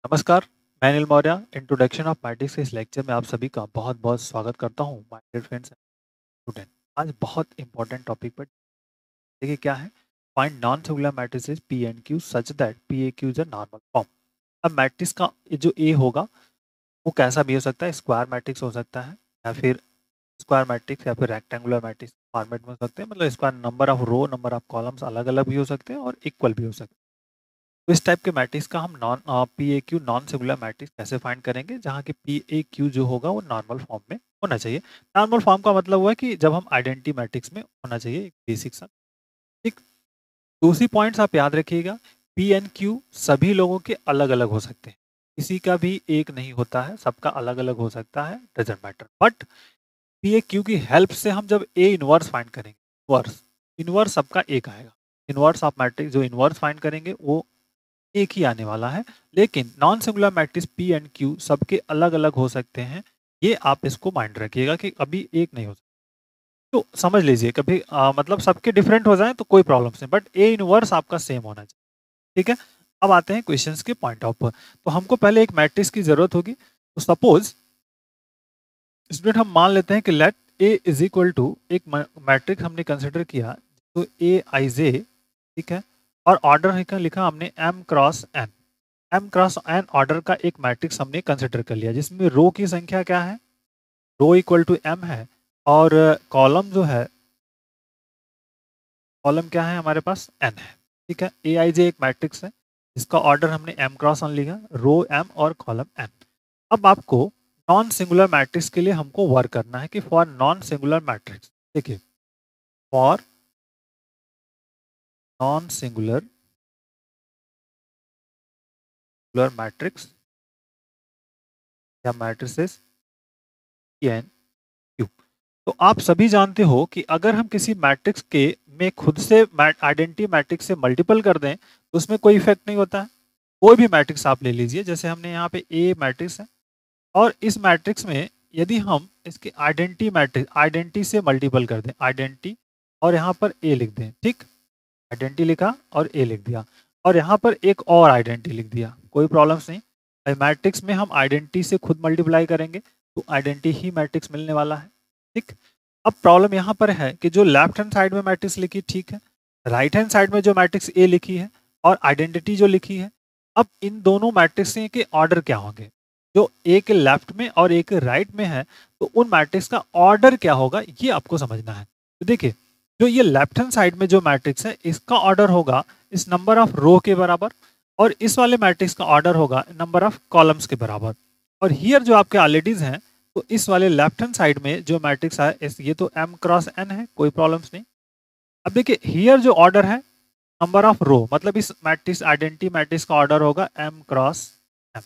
नमस्कार, मैं Anil Maurya. Introduction of matrix के इस लेक्चर में आप सभी का बहुत-बहुत स्वागत करता हूँ my dear friends and student. आज बहुत इंपॉर्टेंट टॉपिक पर देखिए क्या है, find non singular matrices P and Q such that P A Q is a normal form. अब मैट्रिक्स का ये जो ए होगा वो कैसा भी हो सकता है, स्क्वायर मैट्रिक्स हो सकता है या फिर स्क्वायर मैट्रिक्स या फिर रेक्टेंगुलर मैट्रिक्स फॉर्मेट में हो सकते हैं। मतलब इसका number of row, number of columns अलग-अलग भी हो सकते हैं और इक्वल भी हो सकते हैं। तो इस टाइप के मैट्रिक्स का हम P A Q non singular matrix कैसे फाइंड करेंगे, जहाँ की पी ए क्यू जो होगा वो नॉर्मल फॉर्म में होना चाहिए। नॉर्मल फॉर्म का मतलब हुआ कि जब हम आइडेंटिटी मैट्रिक्स में होना चाहिए, एक बेसिक सा। ठीक, दूसरी पॉइंट्स आप याद रखिएगा, पी एंड क्यू सभी लोगों के अलग अलग हो सकते हैं, किसी का भी एक नहीं होता है, सबका अलग अलग हो सकता है, doesn't matter. But P A Q की हेल्प से हम जब ए इनवर्स फाइंड करेंगे, इनवर्स इनवर्स सबका एक आएगा। इनवर्स ऑफ मैट्रिक्स जो इनवर्स फाइंड करेंगे वो एक ही आने वाला है। लेकिन non singular matrix P and Q सबके अलग अलग हो सकते हैं, ये आप इसको माइंड रखिएगा कि अभी एक नहीं हो सकता। तो समझ लीजिए कभी मतलब सबके डिफरेंट हो जाए तो कोई प्रॉब्लम नहीं, बट ए इनवर्स आपका सेम होना चाहिए। ठीक है, अब आते हैं क्वेश्चंस के पॉइंट ऑफ पर। तो हमको पहले एक मैट्रिक्स की जरूरत होगी। तो सपोज स्टूडेंट हम मान लेते हैं कि let A is equal to एक मैट्रिक्स हमने कंसिडर किया, तो ए आई जे, ठीक है, और ऑर्डर लिखा हमने M cross N. M cross N order का एक मैट्रिक्स हमने कंसिडर कर लिया, जिसमें रो की संख्या क्या है, रो इक्वल टू एम है, और कॉलम जो है, कॉलम क्या है हमारे पास, एन है। ठीक है, ए आई जे एक मैट्रिक्स है, इसका ऑर्डर हमने एम क्रॉस एन लिखा, रो एम और कॉलम एन। अब आपको नॉन सिंगुलर मैट्रिक्स के लिए हमको वर्क करना है कि फॉर नॉन सिंगुलर मैट्रिक्स, देखिए फॉर नॉन सिंगुलर मैट्रिक्स या मैट्रिसेस एन क्यू। तो आप सभी जानते हो कि अगर हम किसी मैट्रिक्स के में खुद से आइडेंटिटी मैट्रिक्स से मल्टीपल कर दें तो उसमें कोई इफेक्ट नहीं होता है। कोई भी मैट्रिक्स आप ले लीजिए, जैसे हमने यहाँ पे ए मैट्रिक्स है, और इस मैट्रिक्स में यदि हम इसके आइडेंटिटी मैट्रिक्स आइडेंटिटी से मल्टीपल कर दें, आइडेंटिटी, और यहाँ पर ए लिख दें, ठीक, आइडेंटिटी लिखा और ए लिख दिया, और यहाँ पर एक और आइडेंटिटी लिख दिया, कोई प्रॉब्लम्स नहीं। मैट्रिक्स में हम आइडेंटिटी से खुद मल्टीप्लाई करेंगे तो आइडेंटिटी ही मैट्रिक्स मिलने वाला है। ठीक, अब प्रॉब्लम यहाँ पर है कि जो लेफ्ट हैंड साइड में मैट्रिक्स लिखी, ठीक है, राइट हैंड साइड में जो मैट्रिक्स ए लिखी है और आइडेंटिटी जो लिखी है, अब इन दोनों मैट्रिक्स के ऑर्डर क्या होंगे, जो ए के लेफ्ट में और ए के राइट में है, तो उन मैट्रिक्स का ऑर्डर क्या होगा ये आपको समझना है। तो देखिए, जो ये लेफ्ट हैंड साइड में जो मैट्रिक्स है इसका ऑर्डर होगा इस नंबर ऑफ रो के बराबर, और इस वाले मैट्रिक्स का ऑर्डर होगा नंबर ऑफ कॉलम्स के बराबर। और हियर जो आपके ऑलरेडीज हैं, तो इस वाले लेफ्ट हैंड साइड में जो मैट्रिक्स है ये तो एम क्रॉस एन है, कोई प्रॉब्लम्स नहीं। अब देखिए हियर जो ऑर्डर है नंबर ऑफ रो, मतलब इस मैट्रिक्स आइडेंटिटी मैट्रिक्स का ऑर्डर होगा एम क्रॉस एम,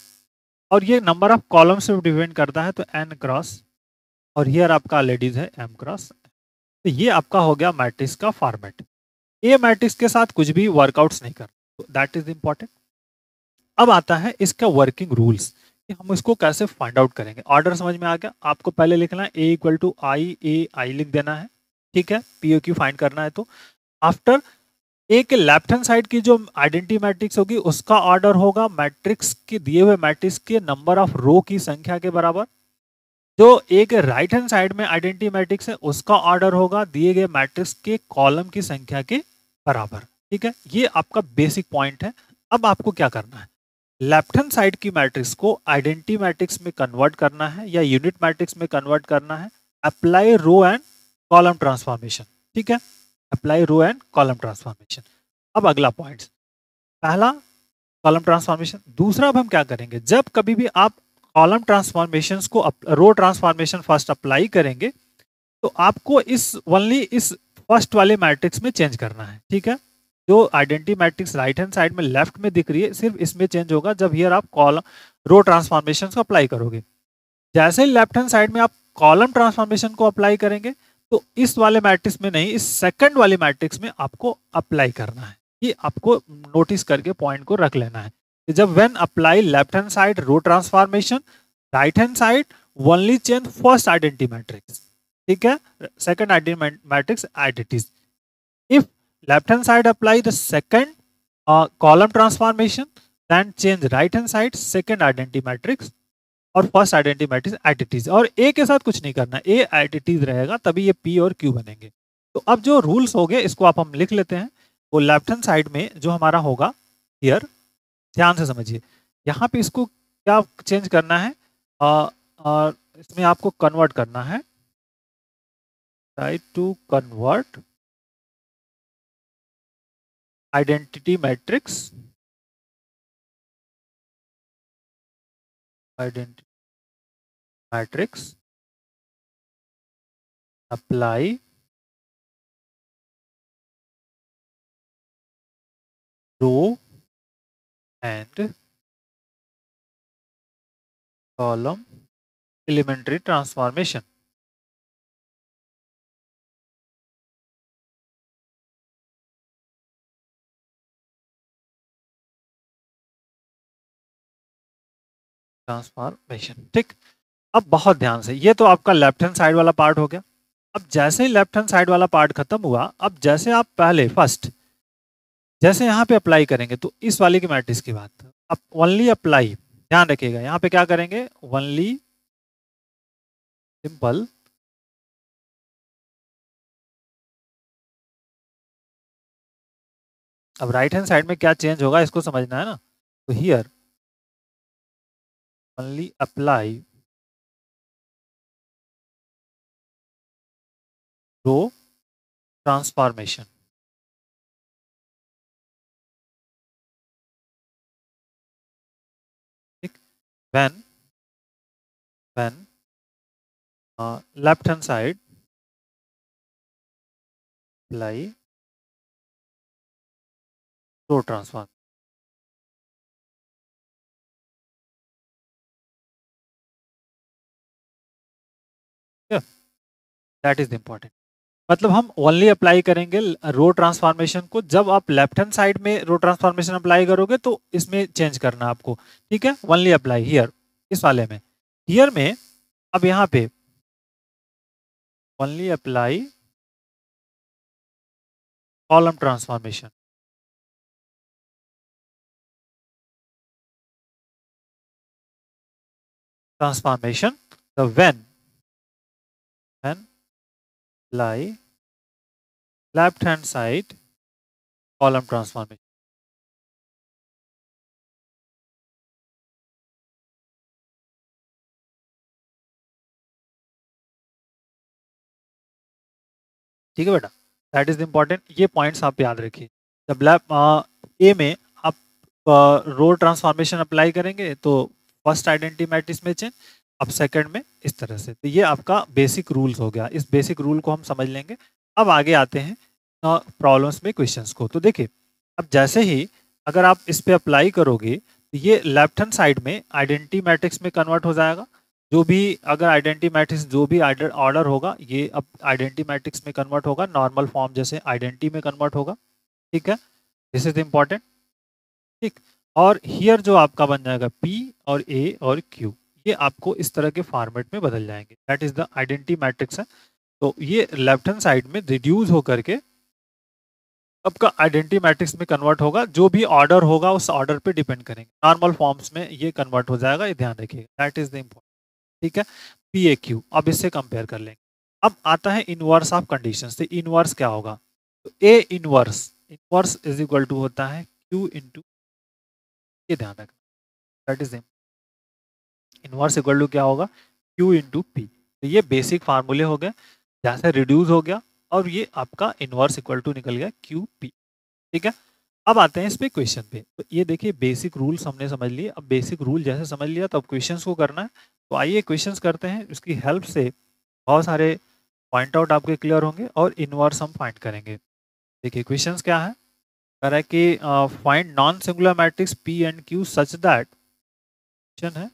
और ये नंबर ऑफ कॉलम से डिपेंड करता है तो एन क्रॉस, और हियर आपका लेडीज है एम क्रॉस। तो ये आपका हो गया मैट्रिक्स का फॉर्मेट। ये मैट्रिक्स के साथ कुछ भी वर्कआउट्स नहीं कर, तो दैट इज इंपॉर्टेंट। अब आता है इसका वर्किंग रूल्स कि हम इसको कैसे फाइंड आउट करेंगे। ऑर्डर समझ में आ गया, आपको पहले लिखना है ए इक्वल टू आई, ए आई लिख देना है, ठीक है, पी ओ क्यू फाइंड करना है। तो आफ्टर ए के लेफ्ट हैंड साइड की जो आइडेंटिटी मैट्रिक्स होगी उसका ऑर्डर होगा मैट्रिक्स के दिए हुए मैट्रिक्स के नंबर ऑफ रो की संख्या के बराबर। जो ए के राइट हैंड साइड में आइडेंटिटी मैट्रिक्स है उसका ऑर्डर होगा दिए गए मैट्रिक्स के कॉलम की संख्या के बराबर। ठीक है, ये आपका बेसिक पॉइंट है। अब आपको क्या करना है, लेफ्ट हैंड साइड की मैट्रिक्स को आइडेंटिटी मैट्रिक्स में कन्वर्ट करना है या यूनिट मैट्रिक्स में कन्वर्ट करना है। Apply row and column transformation, ठीक है, apply row and column transformation. अब अगला पॉइंट, पहला कॉलम ट्रांसफॉर्मेशन। दूसरा अब हम क्या करेंगे, जब कभी भी आप कॉलम ट्रांसफॉर्मेशंस को रो ट्रांसफॉर्मेशन फर्स्ट अप्लाई करेंगे तो आपको इस ओनली इस फर्स्ट वाले मैट्रिक्स में चेंज करना है। ठीक है, जो identity matrix right hand side में लेफ्ट में दिख रही है सिर्फ इसमें चेंज होगा जब हियर आप कॉलम रो ट्रांसफॉर्मेशन को अप्लाई करोगे। जैसे ही लेफ्ट हैंड साइड में आप कॉलम ट्रांसफॉर्मेशन को अप्लाई करेंगे तो इस वाले मैट्रिक्स में नहीं, इस सेकंड वाले मैट्रिक्स में आपको अप्लाई करना है। ये आपको नोटिस करके पॉइंट को रख लेना है कि जब when apply left hand side row transformation, right hand side only change first identity matrix, ठीक है, second identity matrix identities. If left hand side apply the second column transformation, then change right hand side second identity matrix और first identity matrix एडिटीज, और A के साथ कुछ नहीं करना, ए एडिटीज रहेगा तभी ये पी और क्यू बनेंगे। तो अब जो रूल्स हो गए इसको आप हम लिख लेते हैं। वो लेफ्ट हैंड साइड में जो हमारा होगा हियर, ध्यान से समझिए, यहाँ पे इसको क्या चेंज करना है, इसमें आपको कन्वर्ट करना है, try to convert identity matrix, identity matrix apply row and column elementary transformation. Transformation, ठीक। अब बहुत ध्यान से, ये तो आपका लेफ्ट हैंड साइड वाला पार्ट हो गया। अब जैसे ही लेफ्ट हैंड साइड वाला पार्ट खत्म हुआ, अब जैसे आप पहले फर्स्ट जैसे यहाँ पे अप्लाई करेंगे, तो इस वाली की मैट्रिक्स की बात, अब ओनली अप्लाई, ध्यान रखिएगा यहाँ पे क्या करेंगे, ओनली सिंपल अब राइट हैंड साइड में क्या चेंज होगा इसको समझना है ना। तो here only apply row transformation, ठीक। When when left hand side apply row transform, that is important. मतलब हम ओनली अप्लाई करेंगे रो ट्रांसफॉर्मेशन को, जब आप लेफ्ट हैंड साइड में रो ट्रांसफॉर्मेशन अप्लाई करोगे तो इसमें चेंज करना आपको, ठीक है। ओनली अप्लाई हियर, इस वाले में, हियर में, अब यहाँ पे only apply column transformation, transformation the when apply left hand side column transformation, ठीक है बेटा, दैट इज इंपॉर्टेंट। ये पॉइंट्स आप याद रखिए। जब ए में आप रो ट्रांसफॉर्मेशन अप्लाई करेंगे तो फर्स्ट आइडेंटिटी मैट्रिक्स में चेंज, अब सेकंड में इस तरह से। तो ये आपका बेसिक रूल्स हो गया, इस बेसिक रूल को हम समझ लेंगे। अब आगे आते हैं प्रॉब्लम्स में, क्वेश्चंस को। तो देखिए, अब जैसे ही अगर आप इस पे अप्लाई करोगे तो ये लेफ्ट हैंड साइड में आइडेंटिटी मैट्रिक्स में कन्वर्ट हो जाएगा। जो भी अगर आइडेंटिटी मैट्रिक्स जो भी ऑर्डर होगा ये अब आइडेंटिटी मैट्रिक्स में कन्वर्ट होगा, नॉर्मल फॉर्म जैसे आइडेंटिटी में कन्वर्ट होगा, ठीक है। दिस इज इम्पॉर्टेंट, ठीक। और हियर जो आपका बन जाएगा पी और ए और क्यू, ये आपको इस तरह के फॉर्मेट में बदल जाएंगे, that is the identity matrix है। तो ये लेफ्ट हैंड साइड में रिड्यूस होकर के आपका आइडेंटिटी मैट्रिक्स में कन्वर्ट होगा। जो भी ऑर्डर होगा उस ऑर्डर पे डिपेंड करेंगे, नॉर्मल फॉर्म्स में ये कन्वर्ट हो जाएगा, ये ध्यान रखिएगा, दैट इज द इम्पोर्टेंट, ठीक है। पी ए क्यू, अब इससे कंपेयर कर लेंगे। अब आता है इनवर्स ऑफ कंडीशंस। तो इनवर्स क्या होगा, तो A inverse, inverse is equal to होता है क्यू इंटू, ये ध्यान रखना, that is inverse equal to क्या होगा, क्यू इंटू पी। तो ये बेसिक फार्मूले हो गए, जहाँ से रिड्यूस हो गया और ये आपका इनवर्स इक्वल टू निकल गया क्यू पी, ठीक है। अब आते हैं इस पे क्वेश्चन पे। तो ये देखिए बेसिक रूल्स हमने समझ लिए। अब बेसिक रूल जैसे समझ लिया तो अब क्वेश्चंस को करना है। तो आइए क्वेश्चंस करते हैं, उसकी हेल्प से बहुत सारे पॉइंट आउट आपके क्लियर होंगे और इनवर्स हम फाइंड करेंगे। देखिए क्वेश्चंस क्या है, कह रहा है कि find non singular matrix P and Q such that, question है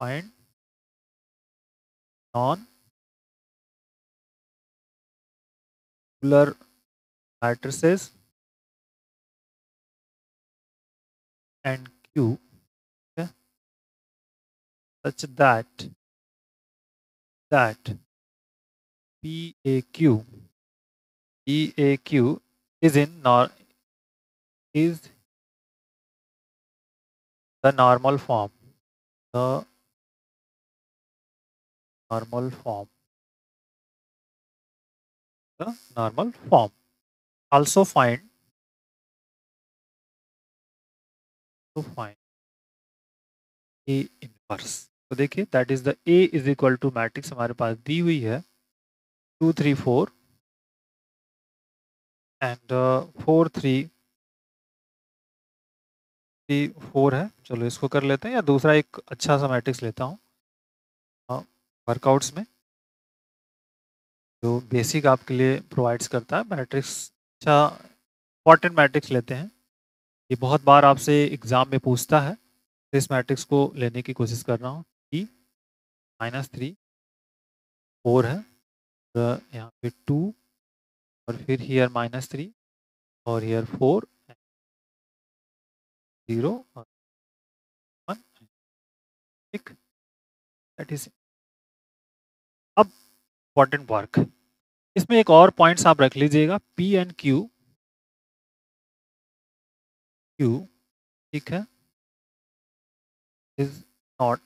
find non singular matrices and Q such that PAQ is in nor is the normal form, the normal form, the normal form. Also find, to find A inverse. तो देखिए that is the A is equal to matrix हमारे पास दी हुई है 2 3 4 and 4 3 4 है। चलो इसको कर लेते हैं, या दूसरा एक अच्छा सा मैट्रिक्स लेता हूँ वर्कआउट्स में जो बेसिक आपके लिए प्रोवाइड्स करता है मैट्रिक्स। अच्छा इंपॉर्टेंट मैट्रिक्स लेते हैं, ये बहुत बार आपसे एग्जाम में पूछता है, तो इस मैट्रिक्स को लेने की कोशिश कर रहा हूँ। ई -3 4 है, और यहाँ पे 2 और फिर हियर -3 और हियर 4 0 और 1। ठीक, दैट इज। अब इम्पॉर्टेंट वर्क, इसमें एक और पॉइंट्स आप रख लीजिएगा, पी एंड क्यू, क्यू ठीक है is not,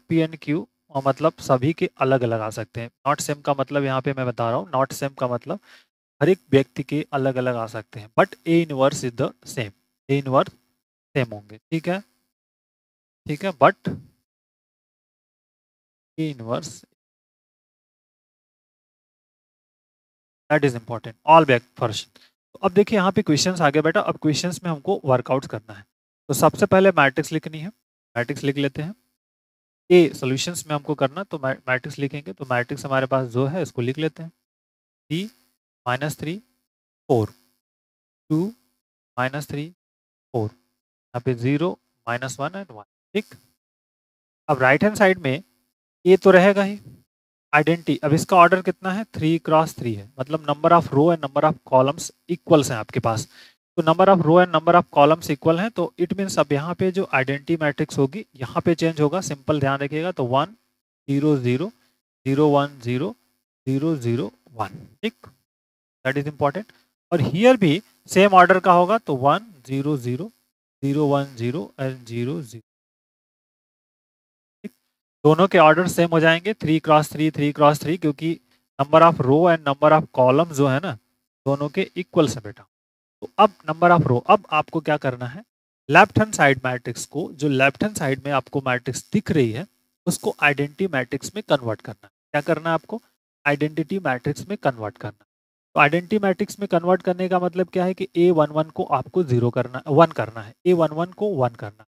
P and Q और मतलब सभी के अलग अलग आ सकते हैं। नॉट सेम का मतलब यहाँ पे मैं बता रहा हूँ, नॉट सेम का मतलब हर एक व्यक्ति के अलग अलग आ सकते हैं, but A inverse is the same, A inverse same होंगे। ठीक है, ठीक है, but A inverse, that is important, all back first. तो अब देखिए यहाँ पे क्वेश्चंस आ गए बेटा, अब क्वेश्चंस में हमको वर्कआउट करना है। तो सबसे पहले मैट्रिक्स लिखनी है, मैट्रिक्स लिख लेते हैं। ए सॉल्यूशंस में हमको करना, तो मैट्रिक्स लिखेंगे, तो मैट्रिक्स हमारे पास जो है इसको लिख लेते हैं। टी -3 4 2 -3 4, यहाँ पे 0 -1 एंड 1। ठीक, अब राइट हैंड साइड में ए तो रहेगा ही, आइडेंटिटी। अब इसका ऑर्डर कितना है, 3 क्रॉस 3 है, मतलब number of row and number of columns equals हैं आपके पास। तो number of row and number of columns equal हैं, तो इट मीन्स अब यहाँ पे जो आइडेंटिटी मैट्रिक्स होगी यहाँ पे चेंज होगा, सिंपल ध्यान रखिएगा। तो 1 0 0 0 1 0 0 0 1। ठीक, दैट इज इंपॉर्टेंट। और हियर भी सेम ऑर्डर का होगा, तो 1 0 0 0 1 0 एंड 0 0। दोनों के ऑर्डर सेम हो जाएंगे, 3 क्रॉस 3 3 क्रॉस 3, क्योंकि number of row and number of column जो है ना दोनों के इक्वल से बेटा। तो अब नंबर ऑफ रो, अब आपको क्या करना है, लेफ्ट हैंड साइड मैट्रिक्स को, जो लेफ्ट हैंड साइड में आपको मैट्रिक्स दिख रही है उसको आइडेंटिटी मैट्रिक्स में कन्वर्ट करना है। क्या करना है आपको, आइडेंटिटी मैट्रिक्स में कन्वर्ट करना। तो आइडेंटिटी मैट्रिक्स में कन्वर्ट करने का मतलब क्या है कि A11 को आपको 0 करना, 1 करना है, A11 को 1 करना है।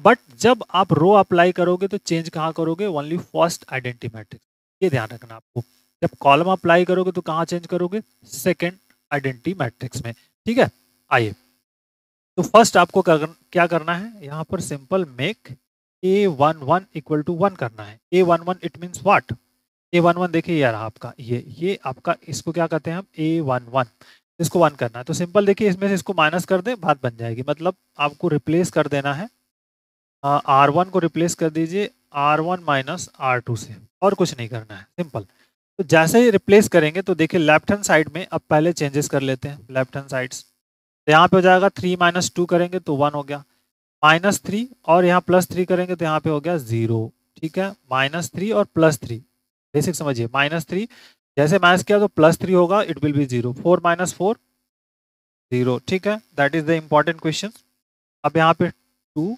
बट जब आप रो अप्लाई करोगे तो चेंज कहाँ करोगे, ओनली फर्स्ट आइडेंटिटी मैट्रिक्स, ये ध्यान रखना आपको। जब कॉलम अप्लाई करोगे तो कहाँ चेंज करोगे, सेकंड आइडेंटिटी मैट्रिक्स में। ठीक है, आइए, तो फर्स्ट आपको क्या करना है, यहाँ पर simple make A11 equal to 1 करना है। A11 it means what, A11 देखिए यार आपका ये आपका, इसको क्या कहते हैं हम, A11, इसको 1 करना है। तो सिंपल देखिए इसमें से इसको माइनस कर दें, बात बन जाएगी। मतलब आपको रिप्लेस कर देना है, R1 को रिप्लेस कर दीजिए R1 माइनस R2 से, और कुछ नहीं करना है, सिंपल। तो जैसे ही रिप्लेस करेंगे तो देखिए लेफ्ट हैंड साइड में अब पहले चेंजेस कर लेते हैं लेफ्ट हैंड साइड्स। तो यहाँ पे हो जाएगा 3 - 2 करेंगे तो 1 हो गया, -3 और यहाँ +3 करेंगे तो यहाँ पे हो गया 0। ठीक है, -3 और +3, बेसिक समझिए, -3 जैसे माइनस किया तो +3 होगा, इट विल बी 0, 4 - 4 0। ठीक है, that is the important question. अब यहाँ पे 2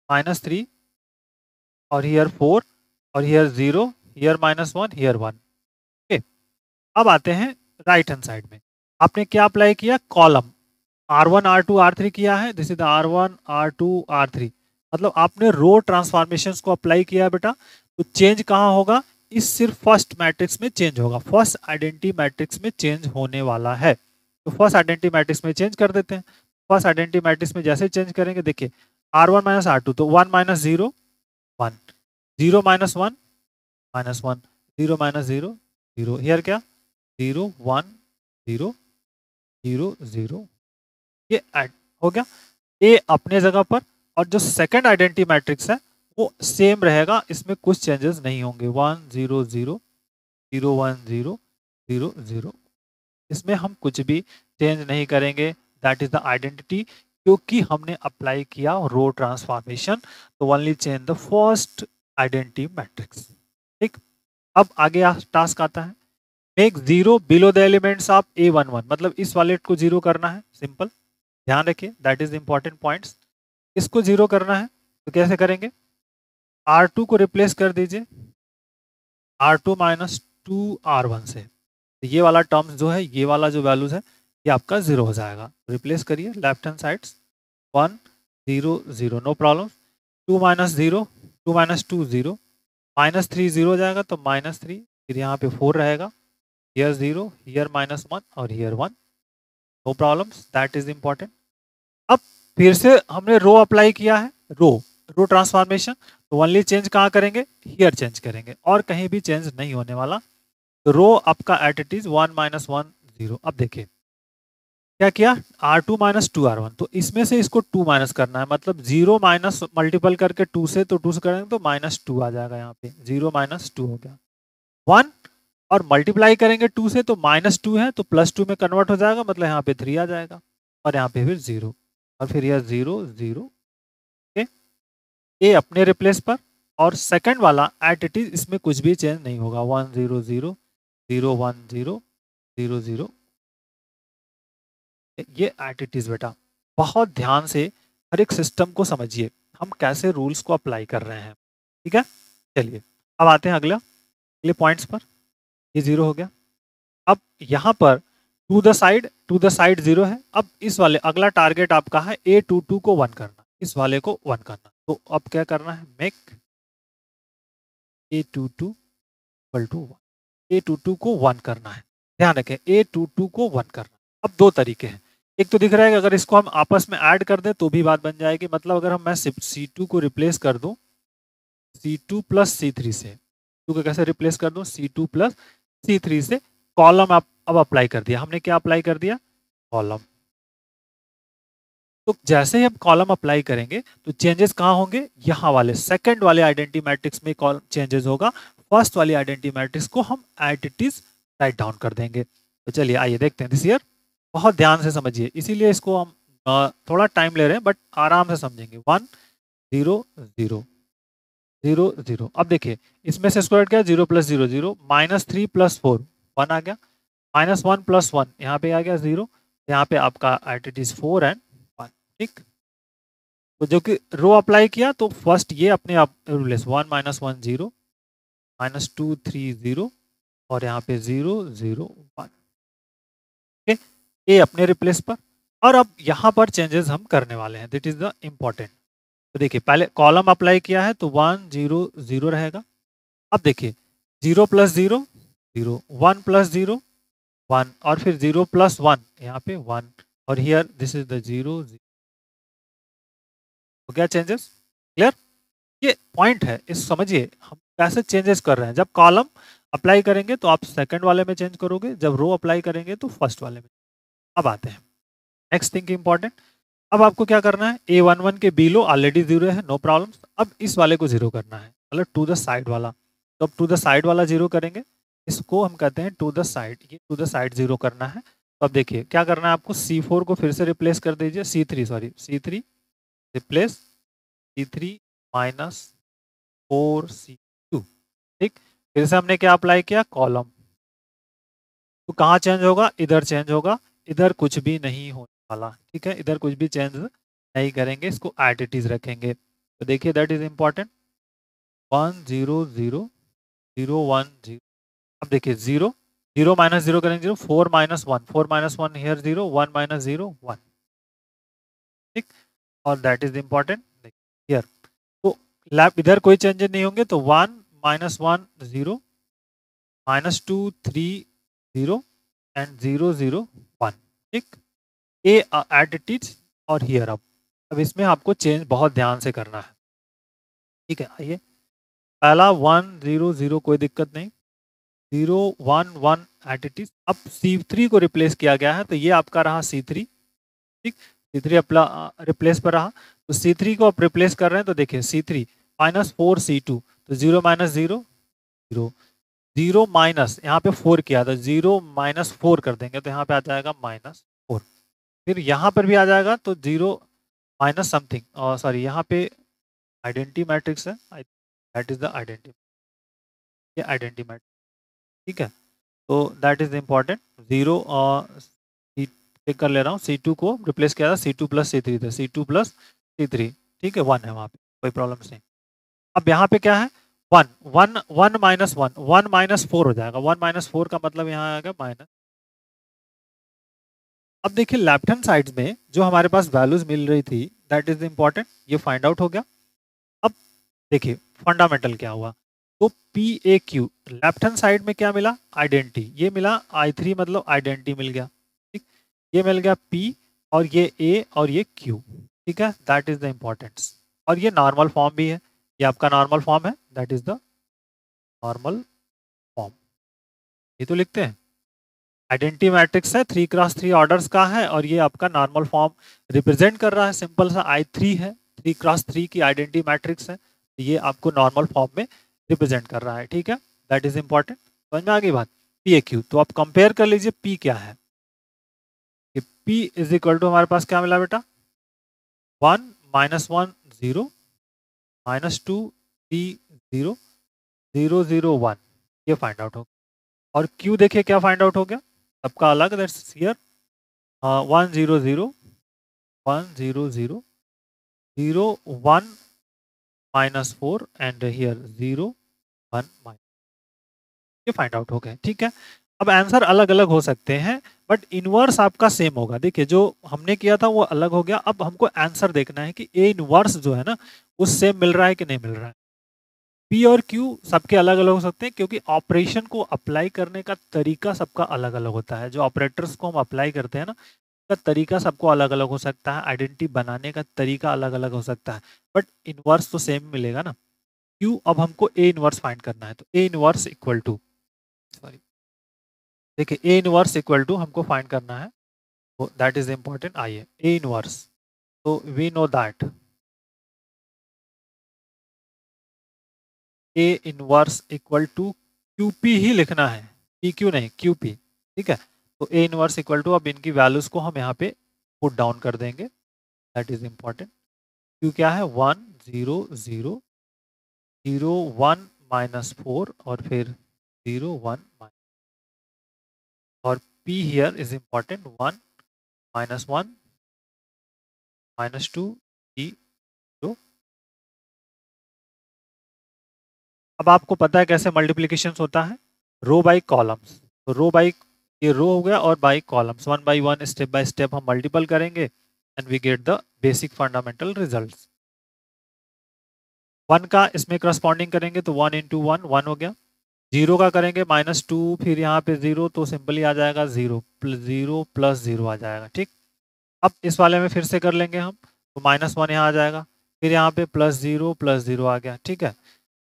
-3 और हियर 4 और हियर 0, हियर -1, हियर 1। ओके, अब आते हैं राइट हैंड साइड में। आपने क्या अप्लाई किया, कॉलम R1 R2 R3 किया है, this is the R1 R2 R3, मतलब आपने रो ट्रांसफॉर्मेशंस को अप्लाई किया बेटा। तो चेंज कहाँ होगा, इस सिर्फ फर्स्ट मैट्रिक्स में चेंज होगा, फर्स्ट आइडेंटिटी मैट्रिक्स में चेंज होने वाला है। तो फर्स्ट आइडेंटिटी मैट्रिक्स में चेंज कर देते हैं। फर्स्ट आइडेंटिटी मैट्रिक्स में जैसे चेंज करेंगे देखिए R1 - R2, तो 1 - 0 1, 0 - 1 -1, 0 - 0 0, हियर क्या 0 1 0 0 0, ये ऐड हो गया। ए अपने जगह पर, और जो सेकंड आइडेंटिटी मैट्रिक्स है वो सेम रहेगा, इसमें कुछ चेंजेस नहीं होंगे, 1 0 0 0 1 0 0 0, इसमें हम कुछ भी चेंज नहीं करेंगे। दैट इज द आइडेंटिटी, क्योंकि हमने अप्लाई किया रो ट्रांसफॉर्मेशन, तो only change the first identity matrix. ठीक, अब आगे टास्क आता है, make zero below the elements of A11, मतलब इस वाले को जीरो करना है, सिंपल, ध्यान रखिए, दैट इज इंपॉर्टेंट पॉइंट्स। इसको जीरो करना है तो कैसे करेंगे, R2 को रिप्लेस कर दीजिए R2 माइनस 2R1 से, तो ये वाला टर्म्स जो है, ये वाला जो वैल्यूज है, ये आपका जीरो हो जाएगा। रिप्लेस करिए left hand sides, 1 0 0, no problem. 2 minus 0, 2 minus 2 0, minus 3 0 हो जाएगा, तो माइनस 3, फिर यहाँ पे 4 रहेगा, हियर 0, हियर माइनस 1 और here 1, no problems, that is important. अब फिर से हमने रो अप्लाई किया है, रो रो ट्रांसफॉर्मेशन, तो ओनली चेंज कहाँ करेंगे, हियर चेंज करेंगे, और कहीं भी चेंज नहीं होने वाला। तो रो आपका एट इट इज 1 माइनस 1 0। अब देखिए क्या किया, R2 माइनस 2R1, तो इसमें से इसको 2 माइनस करना है, मतलब 0 माइनस मल्टीपल करके 2 से, तो 2 से करेंगे तो माइनस 2 आ जाएगा, यहाँ पे 0 माइनस 2 हो गया 1, और मल्टीप्लाई करेंगे 2 से, तो माइनस 2 है तो प्लस 2 में कन्वर्ट हो जाएगा, मतलब यहाँ पे 3 आ जाएगा, और यहाँ पे फिर 0, और फिर यह 0 0, ए अपने रिप्लेस पर, और सेकंड वाला एट इट इज, इसमें कुछ भी चेंज नहीं होगा, 1 0 0 0 1 0 0 0, ये एट इट इज बेटा। बहुत ध्यान से हर एक सिस्टम को समझिए, हम कैसे रूल्स को अप्लाई कर रहे हैं, ठीक है। चलिए अब आते हैं अगले पॉइंट्स पर, ये 0 हो गया। अब यहाँ पर टू द साइड 0 है। अब इस वाले अगला टारगेट आपका है A22 को 1 करना, इस वाले को 1 करना, तो अब क्या करना है, make A22 equal to 1, A22 को 1 करना है, ध्यान रखें A22 को 1 करना। अब दो तरीके हैं, एक तो दिख रहा है कि अगर इसको हम आपस में ऐड कर दें तो भी बात बन जाएगी, मतलब अगर मैं C2 को रिप्लेस कर दूं C2 प्लस C3 से, टू को कैसे रिप्लेस कर दूं, C2 प्लस C3 से, कॉलम अब अप्लाई कर दिया हमने, क्या अप्लाई कर दिया, कॉलम। तो जैसे ही हम कॉलम अप्लाई करेंगे तो चेंजेस कहाँ होंगे, यहाँ वाले सेकंड वाले आइडेंटिटी मैट्रिक्स में चेंजेस होगा, फर्स्ट वाली आइडेंटिटी मैट्रिक्स को हम at it is write down कर देंगे। तो चलिए आइए देखते हैं दिस ईयर, बहुत ध्यान से समझिए, इसीलिए इसको हम थोड़ा टाइम ले रहे हैं, बट आराम से समझेंगे। 1 0 0 0 0, अब देखिए इसमें से स्क्वायर क्या, 0 प्लस 0 0, माइनस 3 प्लस 4 1 आ गया, माइनस 1 प्लस 1 यहाँ पे आ गया 0, यहाँ पे आपका एट इट इज 4 एंड 1, ठीक। तो जो कि रो अप्लाई किया तो फर्स्ट ये अपने आप रिप्लेस, 1 माइनस 1 0, माइनस 2 3 0, और यहाँ पे 0 0 1, ठीक, ये अपने रिप्लेस पर। और अब यहाँ पर चेंजेस हम करने वाले हैं, दैट इज द इम्पोर्टेंट। तो देखिए पहले कॉलम अप्लाई किया है तो 1 0 0 रहेगा। अब देखिए 0 प्लस 0 0, 1 प्लस 0 1, और फिर 0 प्लस 1 यहाँ पे 1, और हियर दिस इज द 0 0। तो क्या चेंजेस क्लियर, ये पॉइंट है, इस समझिए हम कैसे चेंजेस कर रहे हैं। जब कॉलम अप्लाई करेंगे तो आप सेकंड वाले में चेंज करोगे, जब रो अप्लाई करेंगे तो फर्स्ट वाले में। अब आते हैं नेक्स्ट थिंग इंपॉर्टेंट, अब आपको क्या करना है, A11 के बिलो ऑलरेडी 0 है, नो प्रॉब्लम। अब इस वाले को 0 करना है, मतलब टू द साइड वाला, तो अब टू द साइड वाला 0 करेंगे, इसको हम कहते हैं टू द साइड, ये टू द साइड 0 करना है। तो अब देखिए क्या करना है आपको, C4 को फिर से रिप्लेस कर दीजिए, C3 replace C3 minus 4C2, ठीक। फिर से हमने क्या अप्लाई किया, कॉलम, तो कहाँ चेंज होगा, इधर चेंज होगा, इधर कुछ भी नहीं होने वाला, ठीक है, इधर कुछ भी चेंज नहीं करेंगे, इसको एट इट इज रखेंगे। तो देखिए दैट इज इंपॉर्टेंट, 1 0 0 0 1 0। अब देखिए 0 0 माइनस 0 करेंगे 0, 4 माइनस 1 4 माइनस 1 हियर 0, 1 माइनस 0 1, ठीक। और दैट इज इंपॉर्टेंट हियर, तो लैप इधर कोई चेंजेस नहीं होंगे, तो 1 माइनस 1 0, माइनस 2 3 0 एंड 0 0 1, ठीक। ए एट इट इज, और हियर अब इसमें आपको चेंज बहुत ध्यान से करना है, ठीक है। आइए पहला 1 0 0 कोई दिक्कत नहीं, 0 1 1 एट इट इज। अब C3 को रिप्लेस किया गया है, तो ये आपका रहा C3, ठीक, C3 अपना रिप्लेस पर रहा, तो C3 को आप रिप्लेस कर रहे हैं, तो देखिए C3 माइनस 4C2, तो 0 माइनस 0 0, 0 माइनस यहाँ पे 4 किया था, 0 माइनस 4 कर देंगे तो यहाँ पे आ जाएगा माइनस 4, फिर यहाँ पर भी आ जाएगा तो 0 माइनस समथिंग, और सॉरी यहाँ पे आइडेंटिटी मैट्रिक्स है, दैट इज द आइडेंटिटी, ये आइडेंटिटी मैट्रिक्स, ठीक है। तो दैट इज इम्पॉर्टेंट। 0 और टिक कर ले रहा हूँ, C2 को रिप्लेस किया था C2 प्लस C3 था, C2 प्लस C3, ठीक है, 1 है वहाँ पे, कोई प्रॉब्लम नहीं। अब यहाँ पे क्या है, 1 1 1 माइनस 1 1 माइनस 4 हो जाएगा, 1 माइनस 4 का मतलब यहाँ आएगा माइनस। अब देखिए लेफ्ट हैंड साइड में जो हमारे पास वैल्यूज मिल रही थी, दैट इज इम्पॉर्टेंट, ये फाइंड आउट हो गया। अब देखिए फंडामेंटल क्या हुआ, तो P A Q left hand side में क्या मिला, आइडेंटिटी, ये मिला I3 मतलब आइडेंटिटी मिल गया, ठीक, ये मिल गया P, और ये A और ये Q, ठीक है, दैट इज द इम्पोर्टेंस। और ये नॉर्मल फॉर्म भी है, ये आपका नॉर्मल फॉर्म है, that is the normal form, ये तो लिखते हैं। आइडेंटिटी मैट्रिक्स है, 3x3 ऑर्डर्स का है, और ये आपका नॉर्मल फॉर्म रिप्रेजेंट कर रहा है, सिंपल सा I3 है, 3x3 की आइडेंटिटी मैट्रिक्स है, ये आपको नॉर्मल फॉर्म में रिप्रेजेंट कर रहा है, ठीक है, दैट इज इंपॉर्टेंट। समझ में आ गई बात। पी ए क्यू, तो आप कंपेयर कर लीजिए पी क्या है, कि पी इज इक्वल टू हमारे पास क्या मिला बेटा, 1 माइनस 1 0 माइनस 2 3 0 0 0 1, ये फाइंड आउट हो गया। और क्यू देखिए क्या फाइंड आउट हो गया, सबका अलग, that's here 1 0 0 1 0 0 0 1 minus 4 and here 0 1 minus, ये फाइंड आउट हो गए, ठीक है। अब आंसर अलग अलग हो सकते हैं, बट इनवर्स आपका सेम होगा। देखिए जो हमने किया था वो अलग हो गया, अब हमको आंसर देखना है कि ए इनवर्स जो है ना, वो सेम मिल रहा है कि नहीं मिल रहा है। पी और क्यू सबके अलग अलग हो सकते हैं, क्योंकि ऑपरेशन को अप्लाई करने का तरीका सबका अलग अलग होता है, जो ऑपरेटर्स को हम अप्लाई करते हैं ना, का तरीका सबको अलग अलग हो सकता है, आइडेंटिटी बनाने का तरीका अलग अलग हो सकता है, बट इनवर्स तो सेम मिलेगा ना। क्यू, अब हमको ए इनवर्स फाइंड करना है, तो A inverse equal to, sorry देखिए ए इनवर्स इक्वल टू हमको फाइंड करना है, तो दैट इज इंपॉर्टेंट। आइए ए इनवर्स, तो we know that A inverse equal to QP ही लिखना है, पी क्यू नहीं, क्यूपी, ठीक है। तो ए इनवर्स इक्वल टू, अब इनकी वैल्यूज को हम यहाँ पे पुट डाउन कर देंगे, दैट इज इंपॉर्टेंट। क्यू क्या है, 1 0 0 0 1 माइनस 4 और फिर 0 1 माइनस, और p here is important, 1 minus 1 minus 2 0। अब आपको पता है कैसे मल्टीप्लीकेशन होता है, रो बाई कॉलम्स, तो रो बाई, ये रो हो गया, और by columns, one by one step by step हम मल्टीपल करेंगे and we get the basic fundamental results. 1 का इसमें करस्पॉन्डिंग करेंगे तो 1 इंटू 1 1 हो गया, 0 का करेंगे माइनस 2, फिर यहाँ पे 0, तो सिंपली आ जाएगा 0 प्लस 0 आ जाएगा, ठीक। अब इस वाले में फिर से कर लेंगे हम, तो माइनस 1 यहाँ आ जाएगा, फिर यहाँ पे प्लस 0 आ गया, ठीक है।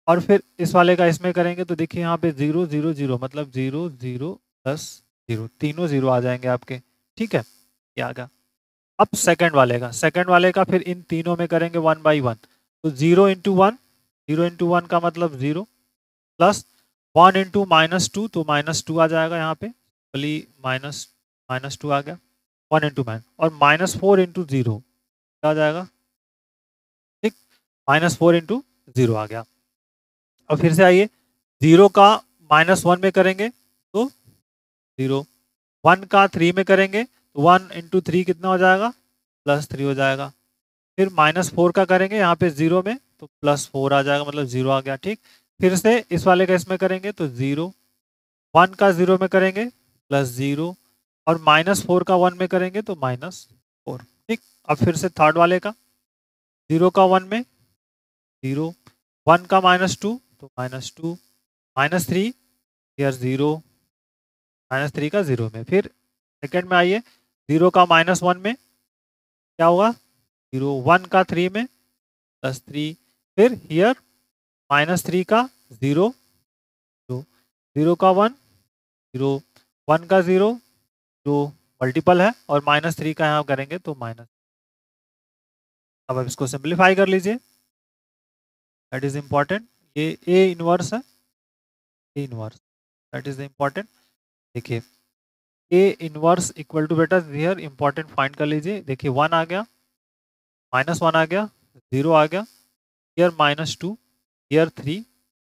और फिर इस वाले का इसमें करेंगे तो देखिए यहाँ पे 0 0 0 मतलब 0 0 प्लस 0, तीनों 0 आ जाएंगे आपके, ठीक है, ये आ गया। अब सेकंड वाले का फिर इन तीनों में करेंगे 1 बाई 1, तो 0 इंटू 1, 0 इंटू 1 का मतलब 0, प्लस 1 इंटू माइनस 2, तो माइनस 2 आ जाएगा यहाँ पे, भली माइनस माइनस 2 आ गया, 1 इंटू माइनस, और माइनस 4 इंटू 0 क्या आ जाएगा, ठीक, माइनस 4 इंटू 0 आ गया। और फिर से आइए, 0 का माइनस 1 में करेंगे तो 0, 1 का 3 में करेंगे तो 1 इंटू 3 कितना हो जाएगा, प्लस 3 हो जाएगा। फिर माइनस 4 का करेंगे यहाँ पे 0 में तो प्लस 4 आ जाएगा, मतलब 0 आ गया, ठीक। फिर से इस वाले का इसमें करेंगे तो 0, 1 का 0 में करेंगे प्लस 0, और माइनस 4 का 1 में करेंगे तो माइनस 4, ठीक। अब फिर से थर्ड वाले का, 0 का 1 में 0, 1 का माइनस 2 तो माइनस 2, माइनस 3 यार 0, माइनस 3 का 0 में, फिर सेकंड में आइए, 0 का माइनस 1 में क्या होगा, 0, 1 का 3 में प्लस 3, फिर हियर माइनस 3 का 0, 0, 0 का 1 0, 1 का 0 जो मल्टीपल है, और माइनस 3 का यहाँ करेंगे तो माइनस। अब इसको सिंप्लीफाई कर लीजिए, दैट इज इंपॉर्टेंट, ये ए इनवर्स है, A inverse, that is important. देखिए ए इनवर्स इक्वल टू बेटा हियर इंपॉर्टेंट फाइंड कर लीजिए। देखिए 1 आ गया, -1 आ गया, 0 आ गया, हियर -2, हियर 3,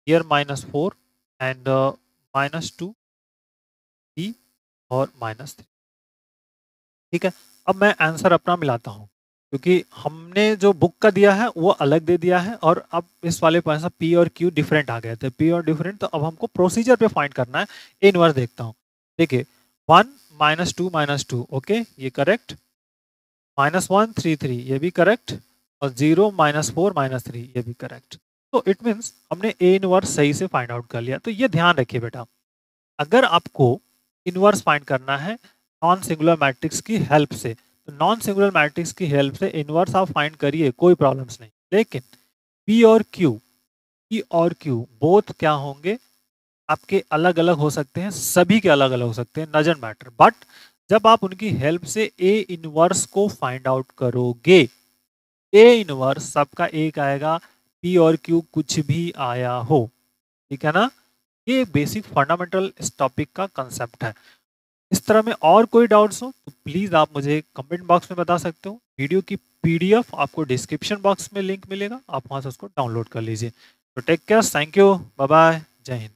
हियर -4 एंड -2, 3 और -3। ठीक है, अब मैं आंसर अपना मिलाता हूँ क्योंकि हमने जो बुक का दिया है वो अलग दे दिया है और अब इस वाले पास पी और क्यू डिफरेंट आ गए थे, पी और डिफरेंट। तो अब हमको प्रोसीजर पे फाइंड करना है। ए इनवर्स देखता हूँ। देखिए 1 -2 -2 ओके ये करेक्ट, -1 3 3 ये भी करेक्ट और 0 -4 -3 ये भी करेक्ट। तो इट मीन्स हमने ए इनवर्स सही से फाइंड आउट कर लिया। तो ये ध्यान रखिए बेटा, अगर आपको इनवर्स फाइंड करना है नॉन सिंगुलर मैट्रिक्स की हेल्प से, तो नॉन सिंगुलर मैट्रिक्स की हेल्प से इनवर्स आप फाइंड करिए, कोई प्रॉब्लम्स नहीं। लेकिन पी और क्यू, पी और क्यू बोथ क्या होंगे आपके, अलग अलग हो सकते हैं, सभी के अलग अलग हो सकते हैं, डजंट मैटर। बट जब आप उनकी हेल्प से ए इनवर्स को फाइंड आउट करोगे, ए इनवर्स सबका एक आएगा, पी और क्यू कुछ भी आया हो। ठीक है ना, ये बेसिक फंडामेंटल इस टॉपिक का कंसेप्ट है। इस तरह में और कोई डाउट्स हो तो प्लीज आप मुझे कमेंट बॉक्स में बता सकते हो। वीडियो की पीडीएफ आपको डिस्क्रिप्शन बॉक्स में लिंक मिलेगा, आप वहां से उसको डाउनलोड कर लीजिए। तो take care, thank you, bye bye, जय हिंद।